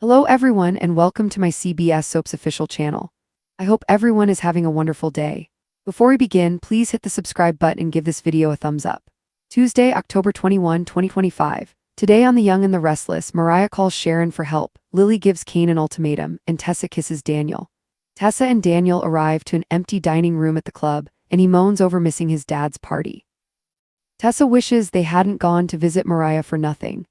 Hello everyone and welcome to my CBS Soaps official channel. I hope everyone is having a wonderful day. Before we begin, please hit the subscribe button and give this video a thumbs up. Tuesday, October 21, 2025. Today on The Young and the Restless, Mariah calls Sharon for help, Lily gives Kane an ultimatum, and Tessa kisses Daniel. Tessa and Daniel arrive to an empty dining room at the club, and he moans over missing his dad's party. Tessa wishes they hadn't gone to visit Mariah for nothing.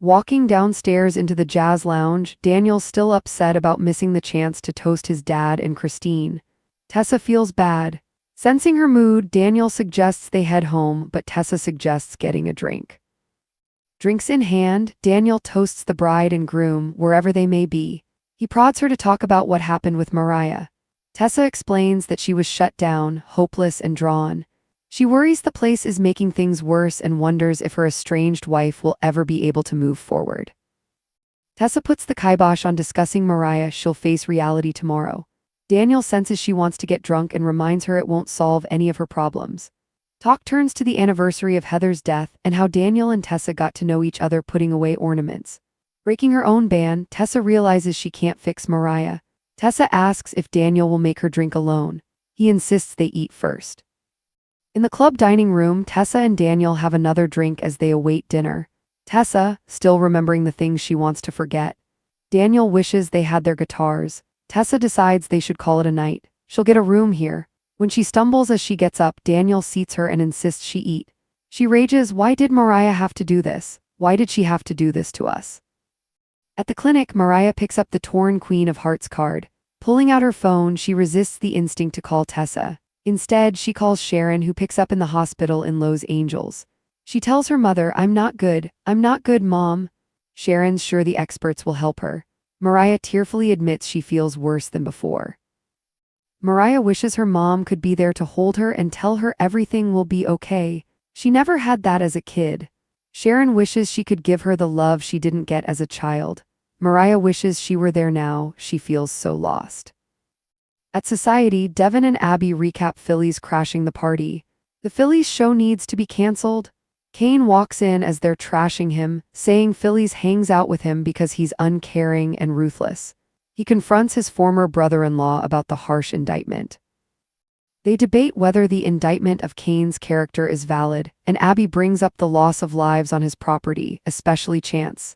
Walking downstairs into the jazz lounge, Daniel's still upset about missing the chance to toast his dad and Christine. Tessa feels bad. Sensing her mood, Daniel suggests they head home, but Tessa suggests getting a drink. Drinks in hand, Daniel toasts the bride and groom, wherever they may be. He prods her to talk about what happened with Mariah. Tessa explains that she was shut down, hopeless and drawn. She worries the place is making things worse and wonders if her estranged wife will ever be able to move forward. Tessa puts the kibosh on discussing Mariah. She'll face reality tomorrow. Daniel senses she wants to get drunk and reminds her it won't solve any of her problems. Talk turns to the anniversary of Heather's death and how Daniel and Tessa got to know each other putting away ornaments. Breaking her own ban, Tessa realizes she can't fix Mariah. Tessa asks if Daniel will make her drink alone. He insists they eat first. In the club dining room, Tessa and Daniel have another drink as they await dinner. Tessa, still remembering the things she wants to forget. Daniel wishes they had their guitars. Tessa decides they should call it a night. She'll get a room here. When she stumbles as she gets up, Daniel seats her and insists she eat. She rages, "Why did Mariah have to do this? Why did she have to do this to us?" At the clinic, Mariah picks up the torn Queen of Hearts card. Pulling out her phone, she resists the instinct to call Tessa. Instead, she calls Sharon, who picks up in the hospital in Los Angeles. She tells her mother, I'm not good, Mom." Sharon's sure the experts will help her. Mariah tearfully admits she feels worse than before. Mariah wishes her mom could be there to hold her and tell her everything will be okay. She never had that as a kid. Sharon wishes she could give her the love she didn't get as a child. Mariah wishes she were there now. She feels so lost. At Society, Devin and Abby recap Philly's crashing the party. The Phillies show needs to be canceled. Kane walks in as they're trashing him, saying Phillies hangs out with him because he's uncaring and ruthless. He confronts his former brother-in-law about the harsh indictment. They debate whether the indictment of Kane's character is valid, and Abby brings up the loss of lives on his property, especially Chance.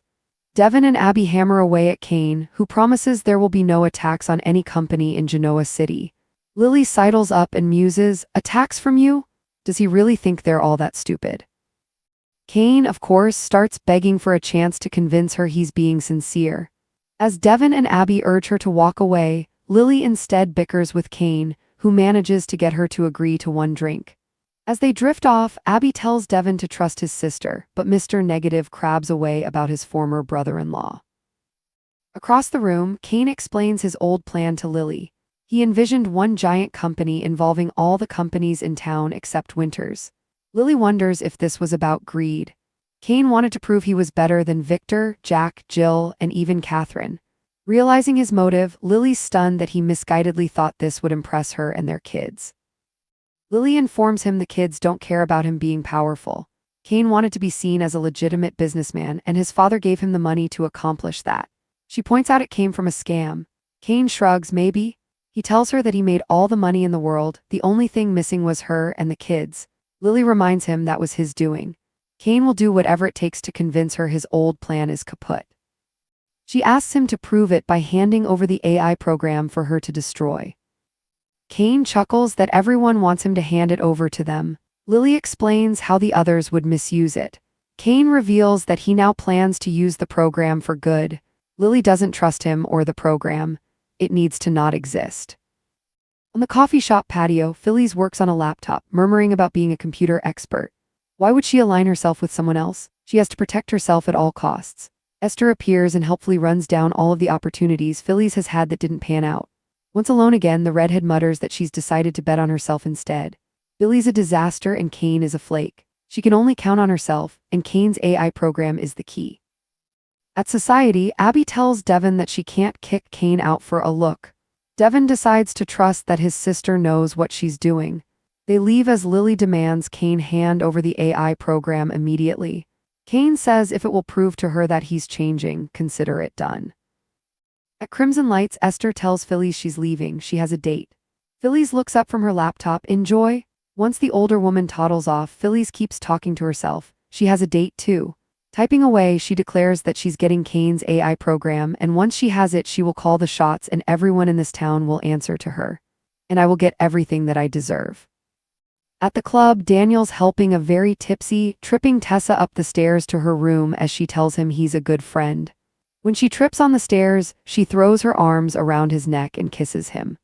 Devin and Abby hammer away at Kane, who promises there will be no attacks on any company in Genoa City. Lily sidles up and muses, "Attacks from you? Does he really think they're all that stupid?" Kane, of course, starts begging for a chance to convince her he's being sincere. As Devin and Abby urge her to walk away, Lily instead bickers with Kane, who manages to get her to agree to one drink. As they drift off, Abby tells Devin to trust his sister, but Mr. Negative crabs away about his former brother-in-law. Across the room, Kane explains his old plan to Lily. He envisioned one giant company involving all the companies in town except Winter's. Lily wonders if this was about greed. Kane wanted to prove he was better than Victor, Jack, Jill, and even Catherine. Realizing his motive, Lily's stunned that he misguidedly thought this would impress her and their kids. Lily informs him the kids don't care about him being powerful. Kane wanted to be seen as a legitimate businessman, and his father gave him the money to accomplish that. She points out it came from a scam. Kane shrugs, maybe. He tells her that he made all the money in the world, the only thing missing was her and the kids. Lily reminds him that was his doing. Kane will do whatever it takes to convince her his old plan is kaput. She asks him to prove it by handing over the AI program for her to destroy. Kane chuckles that everyone wants him to hand it over to them. Lily explains how the others would misuse it. Kane reveals that he now plans to use the program for good. Lily doesn't trust him or the program. It needs to not exist. On the coffee shop patio, Phillies works on a laptop, murmuring about being a computer expert. Why would she align herself with someone else? She has to protect herself at all costs. Esther appears and helpfully runs down all of the opportunities Phillies has had that didn't pan out. Once alone again, the redhead mutters that she's decided to bet on herself instead. Billy's a disaster and Kane is a flake. She can only count on herself, and Kane's AI program is the key. At Society, Abby tells Devin that she can't kick Kane out for a look. Devin decides to trust that his sister knows what she's doing. They leave as Lily demands Kane hand over the AI program immediately. Kane says if it will prove to her that he's changing, consider it done. At Crimson Lights, Esther tells Phyllis she's leaving, she has a date. Phyllis looks up from her laptop, enjoy? Once the older woman toddles off, Phyllis keeps talking to herself, she has a date too. Typing away, she declares that she's getting Kane's AI program, and once she has it, she will call the shots and everyone in this town will answer to her. And I will get everything that I deserve. At the club, Daniel's helping a very tipsy, tripping Tessa up the stairs to her room as she tells him he's a good friend. When she trips on the stairs, she throws her arms around his neck and kisses him.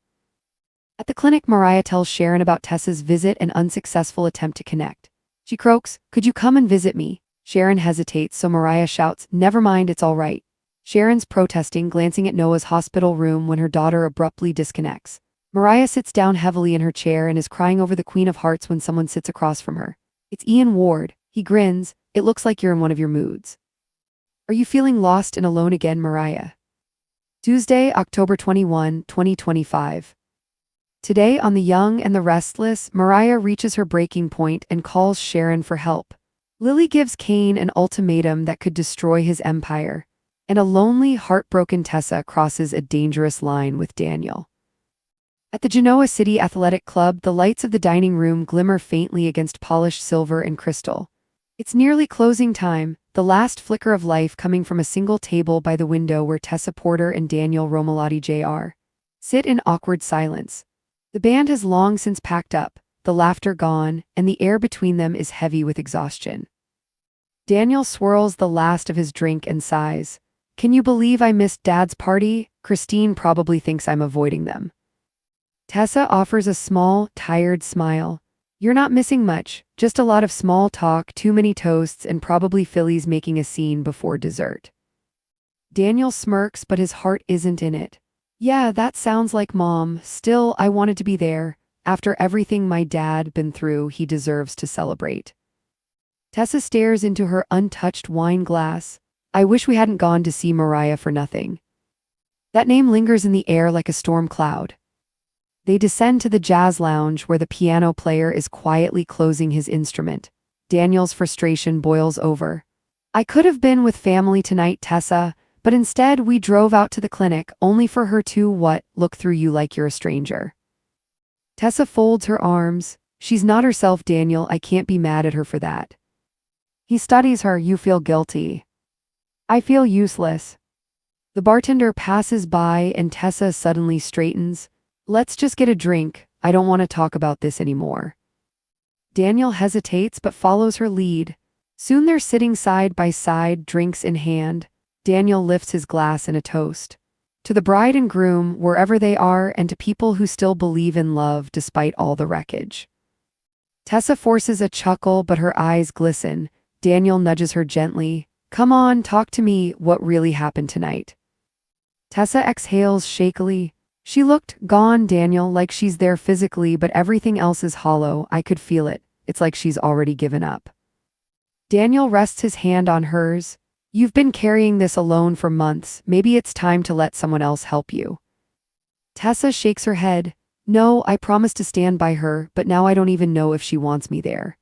At the clinic, Mariah tells Sharon about Tessa's visit and unsuccessful attempt to connect. She croaks, "Could you come and visit me?" Sharon hesitates, so Mariah shouts, "Never mind, it's all right." Sharon's protesting, glancing at Noah's hospital room when her daughter abruptly disconnects. Mariah sits down heavily in her chair and is crying over the Queen of Hearts when someone sits across from her. It's Ian Ward. He grins. "It looks like you're in one of your moods. Are you feeling lost and alone again, Mariah?" Tuesday, October 21, 2025. Today on The Young and the Restless, Mariah reaches her breaking point and calls Sharon for help. Lily gives Kane an ultimatum that could destroy his empire, and a lonely, heartbroken Tessa crosses a dangerous line with Daniel. At the Genoa City Athletic Club, the lights of the dining room glimmer faintly against polished silver and crystal. It's nearly closing time, the last flicker of life coming from a single table by the window where Tessa Porter and Daniel Romalotti Jr. sit in awkward silence. The band has long since packed up, the laughter gone, and the air between them is heavy with exhaustion. Daniel swirls the last of his drink and sighs. "Can you believe I missed Dad's party? Christine probably thinks I'm avoiding them." Tessa offers a small, tired smile. "You're not missing much, just a lot of small talk, too many toasts, and probably Phillies making a scene before dessert." Daniel smirks, but his heart isn't in it. "Yeah, that sounds like Mom. Still, I wanted to be there. After everything my dad been through, he deserves to celebrate." Tessa stares into her untouched wine glass. "I wish we hadn't gone to see Mariah for nothing." That name lingers in the air like a storm cloud. They descend to the jazz lounge where the piano player is quietly closing his instrument. Daniel's frustration boils over. "I could have been with family tonight, Tessa, but instead we drove out to the clinic only for her to, look through you like you're a stranger." Tessa folds her arms. "She's not herself, Daniel. I can't be mad at her for that." He studies her. "You feel guilty." "I feel useless." The bartender passes by and Tessa suddenly straightens. "Let's just get a drink. I don't want to talk about this anymore." Daniel hesitates but follows her lead. Soon they're sitting side by side, drinks in hand. Daniel lifts his glass in a toast. "To the bride and groom, wherever they are, and to people who still believe in love despite all the wreckage." Tessa forces a chuckle, but her eyes glisten. Daniel nudges her gently. "Come on, talk to me. What really happened tonight?" Tessa exhales shakily. "She looked gone, Daniel, like she's there physically, but everything else is hollow. I could feel it. It's like she's already given up." Daniel rests his hand on hers. "You've been carrying this alone for months. Maybe it's time to let someone else help you." Tessa shakes her head. "No, I promised to stand by her, but now I don't even know if she wants me there."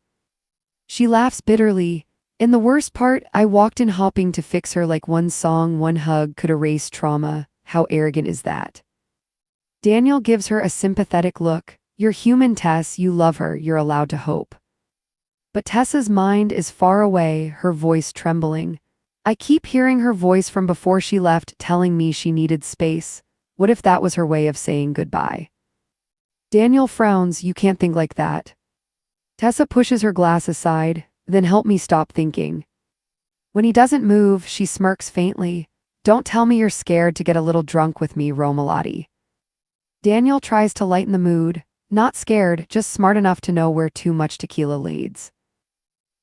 She laughs bitterly. "In the worst part, I walked in hoping to fix her like one song, one hug could erase trauma. How arrogant is that?" Daniel gives her a sympathetic look. "You're human, Tess. You love her. You're allowed to hope." But Tessa's mind is far away, her voice trembling. "I keep hearing her voice from before she left telling me she needed space. What if that was her way of saying goodbye?" Daniel frowns. "You can't think like that." Tessa pushes her glass aside. "Then help me stop thinking." When he doesn't move, she smirks faintly. "Don't tell me you're scared to get a little drunk with me, Romalotti." Daniel tries to lighten the mood. "Not scared, just smart enough to know where too much tequila leads."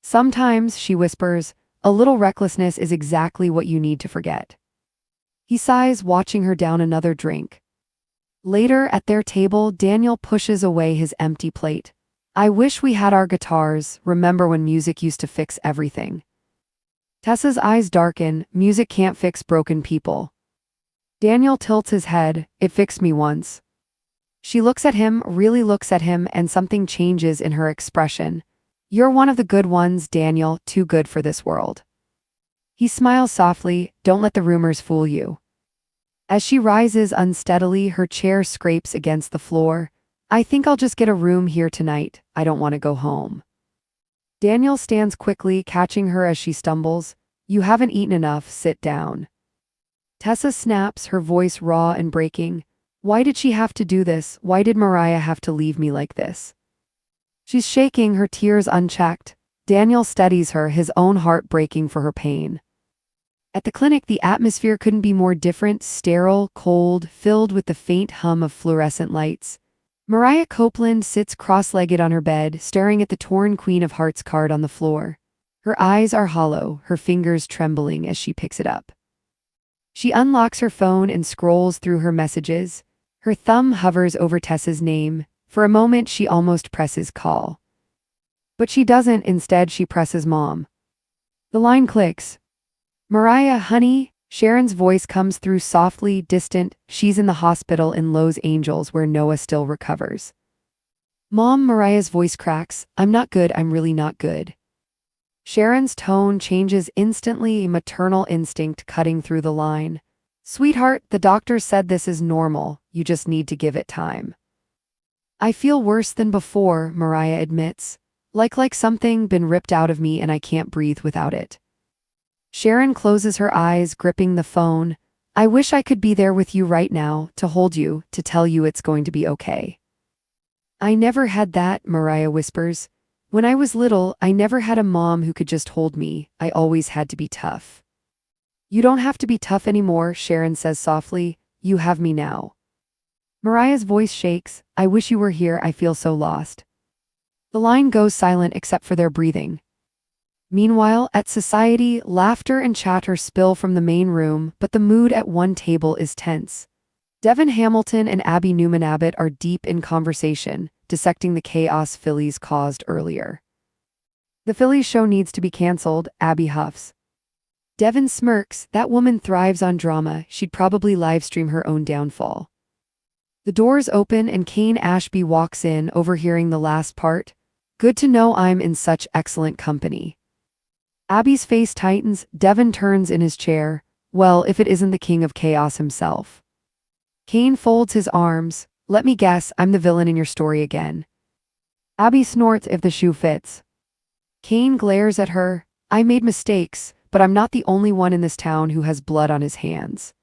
"Sometimes," she whispers, "a little recklessness is exactly what you need to forget." He sighs, watching her down another drink. Later, at their table, Daniel pushes away his empty plate. "I wish we had our guitars. Remember when music used to fix everything?" Tessa's eyes darken. "Music can't fix broken people." Daniel tilts his head. "It fixed me once." She looks at him, really looks at him, and something changes in her expression. "You're one of the good ones, Daniel, too good for this world." He smiles softly, don't let the rumors fool you. As she rises unsteadily, her chair scrapes against the floor. I think I'll just get a room here tonight. I don't want to go home. Daniel stands quickly, catching her as she stumbles. You haven't eaten enough, sit down. Tessa snaps, her voice raw and breaking. Why did she have to do this? Why did Mariah have to leave me like this? She's shaking, her tears unchecked. Daniel steadies her, his own heart breaking for her pain. At the clinic, the atmosphere couldn't be more different, sterile, cold, filled with the faint hum of fluorescent lights. Mariah Copeland sits cross-legged on her bed, staring at the torn Queen of Hearts card on the floor. Her eyes are hollow, her fingers trembling as she picks it up. She unlocks her phone and scrolls through her messages. Her thumb hovers over Tessa's name. For a moment, she almost presses call. But she doesn't, instead she presses mom. The line clicks. Mariah, honey, Sharon's voice comes through softly, distant. She's in the hospital in Los Angeles where Noah still recovers. Mom, Mariah's voice cracks. I'm not good, I'm really not good. Sharon's tone changes instantly, a maternal instinct cutting through the line. Sweetheart, the doctor said this is normal, you just need to give it time. I feel worse than before, Mariah admits. Like something been ripped out of me and I can't breathe without it. Sharon closes her eyes, gripping the phone. I wish I could be there with you right now, to hold you, to tell you it's going to be okay. I never had that, Mariah whispers. When I was little, I never had a mom who could just hold me. I always had to be tough. You don't have to be tough anymore, Sharon says softly. You have me now. Mariah's voice shakes. I wish you were here, I feel so lost. The line goes silent except for their breathing. Meanwhile, at Society, laughter and chatter spill from the main room, but the mood at one table is tense. Devin Hamilton and Abby Newman Abbott are deep in conversation, dissecting the chaos Phillies caused earlier. The Phillies show needs to be canceled, Abby huffs. Devin smirks, that woman thrives on drama, she'd probably livestream her own downfall. The doors open and Kane Ashby walks in, overhearing the last part. Good to know I'm in such excellent company. Abby's face tightens, Devin turns in his chair. Well, if it isn't the king of chaos himself. Kane folds his arms. Let me guess, I'm the villain in your story again. Abby snorts if the shoe fits. Kane glares at her. I made mistakes, but I'm not the only one in this town who has blood on his hands.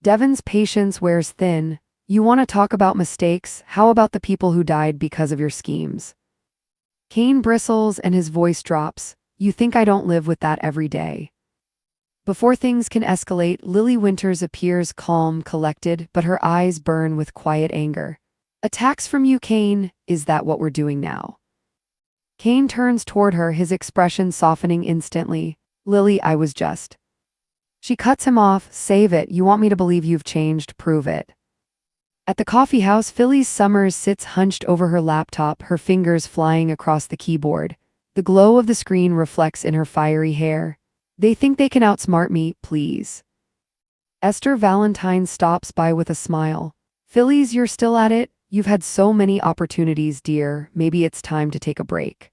Devin's patience wears thin. You want to talk about mistakes? How about the people who died because of your schemes? Kane bristles and his voice drops. You think I don't live with that every day? Before things can escalate, Lily Winters appears calm, collected, but her eyes burn with quiet anger. Attacks from you, Kane? Is that what we're doing now? Kane turns toward her, his expression softening instantly. Lily, I was just. She cuts him off. Save it. You want me to believe you've changed? Prove it. At the coffee house, Phyllis Summers sits hunched over her laptop, her fingers flying across the keyboard. The glow of the screen reflects in her fiery hair. They think they can outsmart me, please. Esther Valentine stops by with a smile. Phyllis, you're still at it? You've had so many opportunities, dear. Maybe it's time to take a break.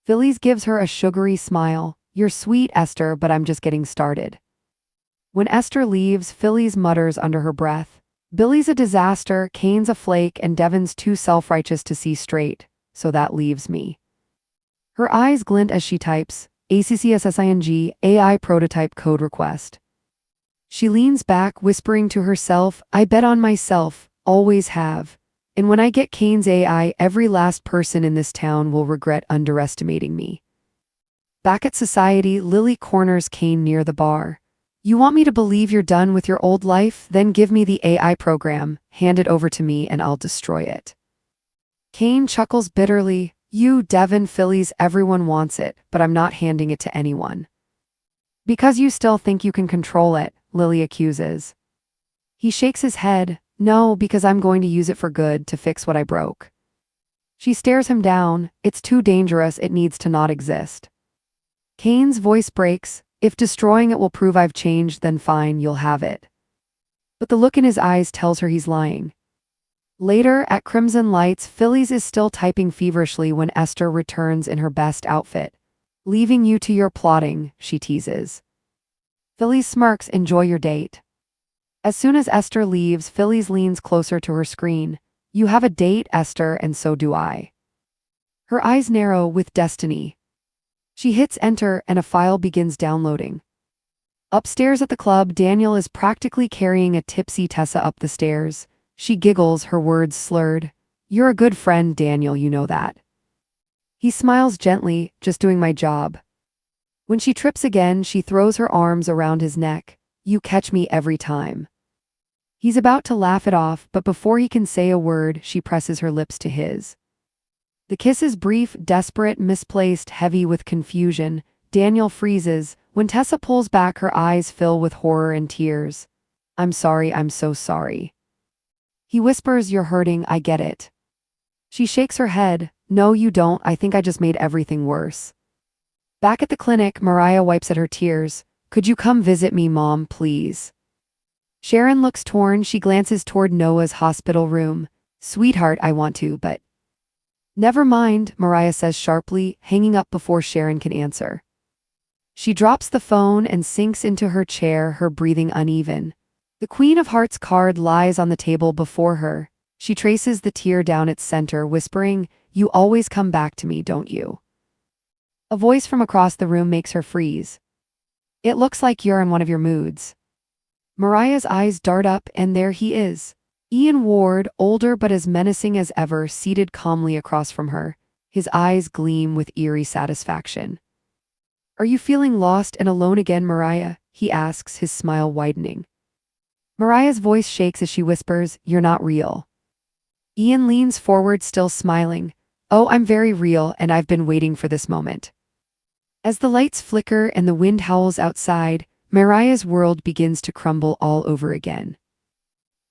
Phyllis gives her a sugary smile. You're sweet, Esther, but I'm just getting started. When Esther leaves, Phyllis mutters under her breath. Billy's a disaster, Kane's a flake, and Devin's too self-righteous to see straight. So that leaves me. Her eyes glint as she types, ACCSSING, AI prototype code request. She leans back, whispering to herself, I bet on myself, always have. And when I get Kane's AI, every last person in this town will regret underestimating me. Back at Society, Lily corners Kane near the bar. You want me to believe you're done with your old life? Then give me the AI program, hand it over to me, and I'll destroy it. Kane chuckles bitterly. You, Devin, Phyllis, everyone wants it, but I'm not handing it to anyone. Because you still think you can control it, Lily accuses. He shakes his head. No, because I'm going to use it for good, to fix what I broke. She stares him down. It's too dangerous, it needs to not exist. Kane's voice breaks. If destroying it will prove I've changed, then fine, you'll have it. But the look in his eyes tells her he's lying. Later, at Crimson Lights, Phyllis is still typing feverishly when Esther returns in her best outfit. Leaving you to your plotting, she teases. Phyllis smirks, enjoy your date. As soon as Esther leaves, Phyllis leans closer to her screen. You have a date, Esther, and so do I. Her eyes narrow with destiny. She hits enter and a file begins downloading. Upstairs at the club, Daniel is practically carrying a tipsy Tessa up the stairs. She giggles, her words slurred. You're a good friend, Daniel, you know that. He smiles gently, just doing my job. When she trips again, she throws her arms around his neck. You catch me every time. He's about to laugh it off, but before he can say a word, she presses her lips to his. The kiss is brief, desperate, misplaced, heavy with confusion. Daniel freezes. When Tessa pulls back, her eyes fill with horror and tears. I'm sorry, I'm so sorry. He whispers, you're hurting, I get it. She shakes her head. No, you don't, I think I just made everything worse. Back at the clinic, Mariah wipes at her tears. Could you come visit me, Mom, please? Sharon looks torn. She glances toward Noah's hospital room. Sweetheart, I want to, but... Never mind, Mariah says sharply, hanging up before Sharon can answer. She drops the phone and sinks into her chair, her breathing uneven. The Queen of Hearts card lies on the table before her. She traces the tear down its center, whispering, You always come back to me, don't you? A voice from across the room makes her freeze. It looks like you're in one of your moods. Mariah's eyes dart up, and there he is. Ian Ward, older but as menacing as ever, seated calmly across from her. His eyes gleam with eerie satisfaction. Are you feeling lost and alone again, Mariah? He asks, his smile widening. Mariah's voice shakes as she whispers, You're not real. Ian leans forward, still smiling. Oh, I'm very real, and I've been waiting for this moment. As the lights flicker and the wind howls outside, Mariah's world begins to crumble all over again.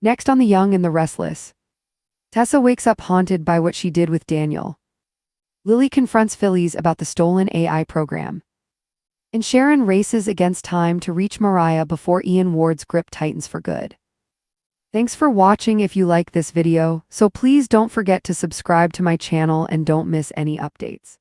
Next on The Young and the Restless. Tessa wakes up haunted by what she did with Daniel. Lily confronts Phyllis about the stolen AI program. And Sharon races against time to reach Mariah before Ian Ward's grip tightens for good. Thanks for watching. If you like this video, so please don't forget to subscribe to my channel and don't miss any updates.